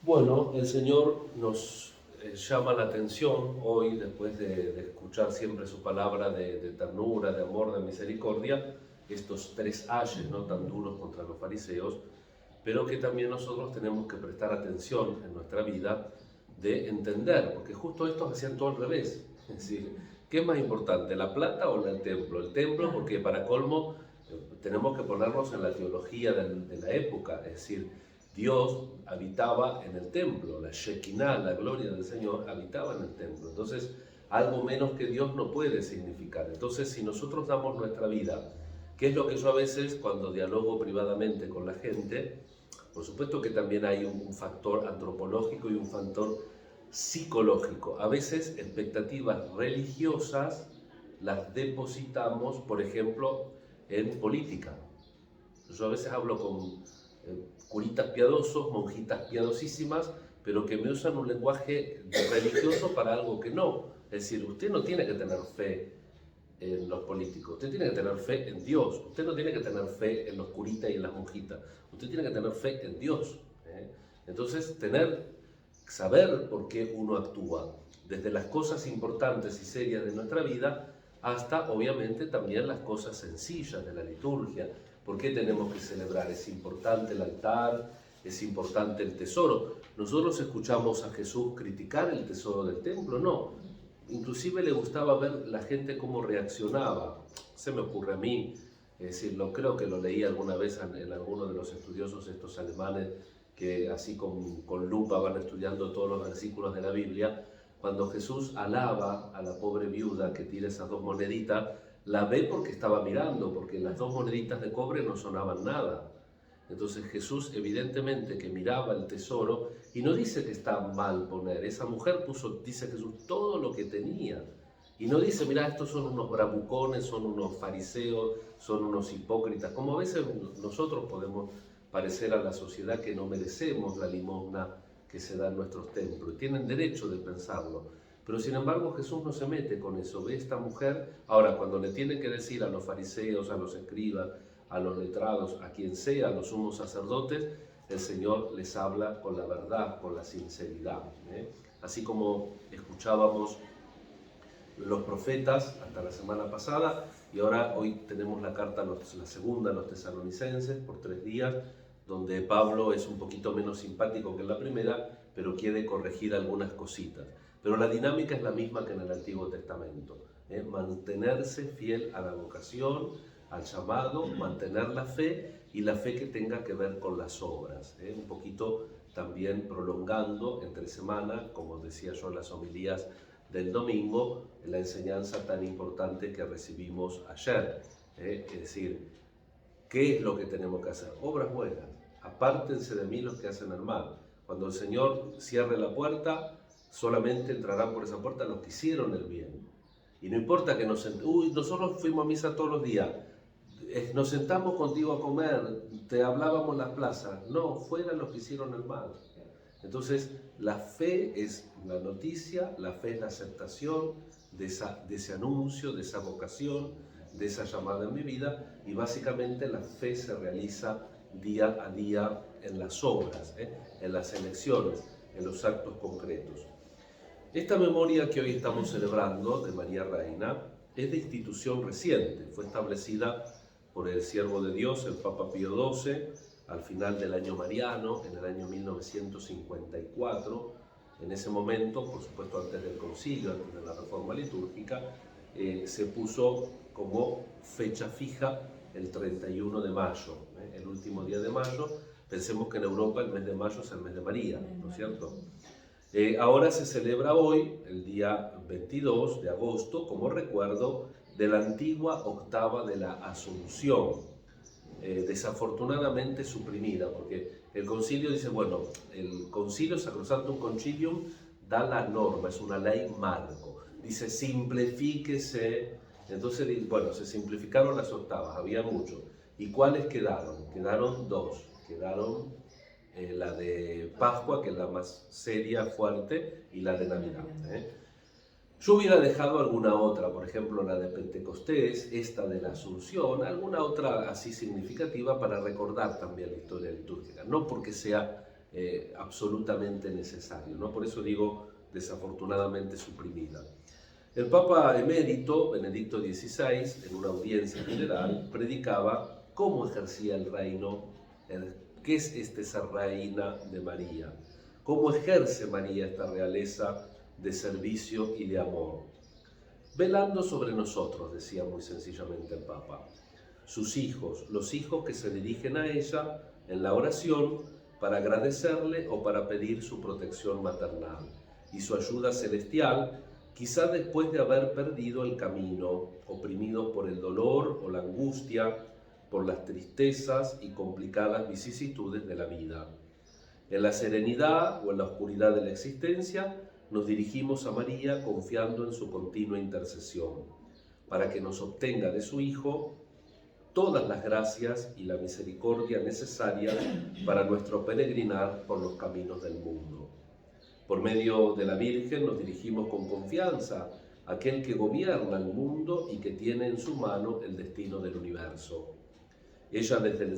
Bueno, el Señor nos llama la atención hoy, después de escuchar siempre su palabra de ternura, de amor, de misericordia, estos tres ayes, ¿no?, tan duros contra los fariseos, pero que también nosotros tenemos que prestar atención en nuestra vida de entender, porque justo estos hacían todo al revés. Es decir, ¿qué es más importante, la plata o el templo? El templo, porque para colmo tenemos que ponernos en la teología de la época, es decir, Dios habitaba en el templo, la Shekinah, la gloria del Señor, habitaba en el templo. Entonces, algo menos que Dios no puede significar. Entonces, si nosotros damos nuestra vida, que es lo que yo a veces cuando dialogo privadamente con la gente, por supuesto que también hay un factor antropológico y un factor psicológico. A veces expectativas religiosas las depositamos, por ejemplo, en política. Yo a veces hablo con curitas piadosos, monjitas piadosísimas, pero que me usan un lenguaje religioso para algo que no. Es decir, usted no tiene que tener fe en los políticos, usted tiene que tener fe en Dios, usted no tiene que tener fe en los curitas y en las monjitas, usted tiene que tener fe en Dios. Entonces, saber por qué uno actúa, desde las cosas importantes y serias de nuestra vida hasta, obviamente, también las cosas sencillas de la liturgia. ¿Por qué tenemos que celebrar? ¿Es importante el altar? ¿Es importante el tesoro? ¿Nosotros escuchamos a Jesús criticar el tesoro del templo? No. Inclusive le gustaba ver la gente cómo reaccionaba. Se me ocurre a mí, es decir, creo que lo leí alguna vez en alguno de los estudiosos estos alemanes que así con lupa van estudiando todos los versículos de la Biblia. Cuando Jesús alaba a la pobre viuda que tira esas dos moneditas, la ve porque estaba mirando, porque las dos moneditas de cobre no sonaban nada. Entonces Jesús evidentemente que miraba el tesoro y no dice que está mal poner. Esa mujer puso, dice Jesús, todo lo que tenía. Y no dice, mira, estos son unos bravucones, son unos fariseos, son unos hipócritas, como a veces nosotros podemos parecer a la sociedad que no merecemos la limosna que se da en nuestros templos. Tienen derecho de pensarlo. Pero sin embargo Jesús no se mete con eso. Ve esta mujer, ahora cuando le tiene que decir a los fariseos, a los escribas, a los letrados, a quien sea, a los sumos sacerdotes, el Señor les habla con la verdad, con la sinceridad. Así como escuchábamos los profetas hasta la semana pasada, y ahora hoy tenemos la carta, la segunda a los tesalonicenses, por 3 días, donde Pablo es un poquito menos simpático que en la primera, pero quiere corregir algunas cositas. Pero la dinámica es la misma que en el Antiguo Testamento. Mantenerse fiel a la vocación, al llamado, mantener la fe y la fe que tenga que ver con las obras. Un poquito también prolongando entre semana, como decía yo en las homilías del domingo, la enseñanza tan importante que recibimos ayer. Es decir, ¿qué es lo que tenemos que hacer? Obras buenas. Apártense de mí los que hacen el mal. Cuando el Señor cierre la puerta, solamente entrarán por esa puerta los que hicieron el bien. Y no importa que nosotros fuimos a misa todos los días, nos sentamos contigo a comer, te hablábamos en las plazas. No, fueran los que hicieron el mal. Entonces, la fe es la noticia, la fe es la aceptación de ese anuncio, de esa vocación, de esa llamada en mi vida, y básicamente la fe se realiza día a día en las obras, en las elecciones, en los actos concretos. Esta memoria que hoy estamos celebrando de María Reina es de institución reciente, fue establecida por el siervo de Dios, el Papa Pío XII, al final del año mariano, en el año 1954. En ese momento, por supuesto antes del concilio, antes de la reforma litúrgica, se puso como fecha fija el 31 de mayo, el último día de mayo. Pensemos que en Europa el mes de mayo es el mes de María, ¿no es cierto? Ahora se celebra hoy, el día 22 de agosto, como recuerdo de la antigua octava de la Asunción, desafortunadamente suprimida, porque el concilio dice, bueno, el concilio Sacrosanctum Concilium da la norma, es una ley marco, dice simplifíquese. Entonces, bueno, se simplificaron las octavas, había mucho. ¿Y cuáles quedaron? Quedaron dos, quedaron la de Pascua, que es la más seria, fuerte, y la de Navidad. Yo hubiera dejado alguna otra, por ejemplo la de Pentecostés, esta de la Asunción, alguna otra así significativa para recordar también la historia litúrgica. No porque sea absolutamente necesario, ¿no? Por eso digo desafortunadamente suprimida. El Papa emérito, Benedicto XVI, en una audiencia general, predicaba cómo ejercía el reino, qué es ser reina de María, cómo ejerce María esta realeza de servicio y de amor. Velando sobre nosotros, decía muy sencillamente el Papa, sus hijos, los hijos que se dirigen a ella en la oración para agradecerle o para pedir su protección maternal y su ayuda celestial, quizá después de haber perdido el camino, oprimidos por el dolor o la angustia, por las tristezas y complicadas vicisitudes de la vida. En la serenidad o en la oscuridad de la existencia, nos dirigimos a María confiando en su continua intercesión, para que nos obtenga de su Hijo todas las gracias y la misericordia necesarias para nuestro peregrinar por los caminos del mundo. Por medio de la Virgen nos dirigimos con confianza a aquel que gobierna el mundo y que tiene en su mano el destino del universo. Ella desde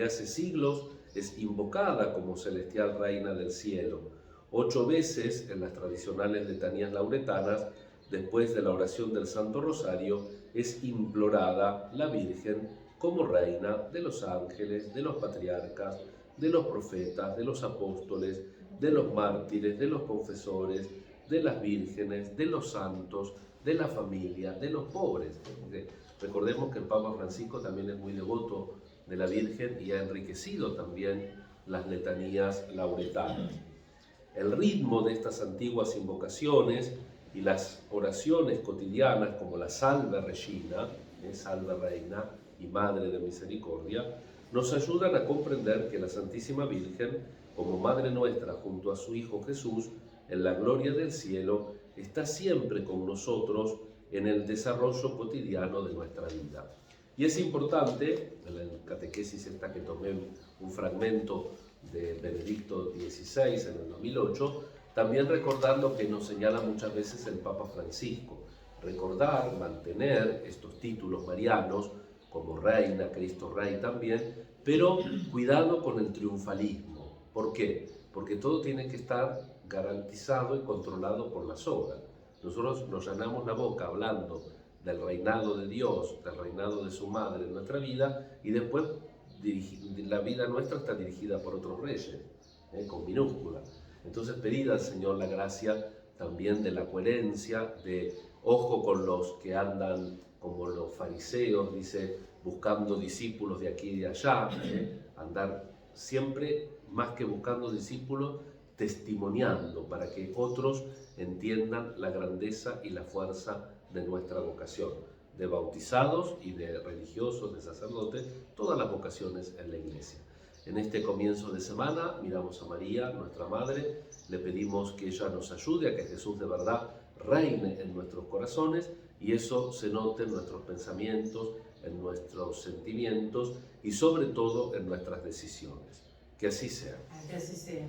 hace siglos es invocada como celestial reina del cielo. 8 veces en las tradicionales letanías lauretanas, después de la oración del Santo Rosario, es implorada la Virgen como reina de los ángeles, de los patriarcas, de los profetas, de los apóstoles, de los mártires, de los confesores, de las vírgenes, de los santos, de la familia, de los pobres. Porque recordemos que el Papa Francisco también es muy devoto de la Virgen y ha enriquecido también las letanías lauretanas. El ritmo de estas antiguas invocaciones y las oraciones cotidianas como la Salve Regina, Salve Reina y Madre de Misericordia, nos ayudan a comprender que la Santísima Virgen, como Madre nuestra junto a su Hijo Jesús, en la gloria del cielo, está siempre con nosotros en el desarrollo cotidiano de nuestra vida. Y es importante, en la catequesis esta que tomé un fragmento de Benedicto XVI en el 2008, también recordar lo que nos señala muchas veces el Papa Francisco, recordar, mantener estos títulos marianos como Reina, Cristo Rey también, pero cuidado con el triunfalismo. ¿Por qué? Porque todo tiene que estar garantizado y controlado por la soga. Nosotros nos llenamos la boca hablando del reinado de Dios, del reinado de su madre en nuestra vida, y después la vida nuestra está dirigida por otros reyes, con minúscula. Entonces pedir al Señor la gracia también de la coherencia, de ojo con los que andan como los fariseos, dice, buscando discípulos de aquí y de allá, andar siempre más que buscando discípulos, testimoniando para que otros entiendan la grandeza y la fuerza de nuestra vocación, de bautizados y de religiosos, de sacerdotes, todas las vocaciones en la Iglesia. En este comienzo de semana miramos a María, nuestra Madre, le pedimos que ella nos ayude a que Jesús de verdad reine en nuestros corazones y eso se note en nuestros pensamientos, en nuestros sentimientos y sobre todo en nuestras decisiones. Que así sea. Que así sea.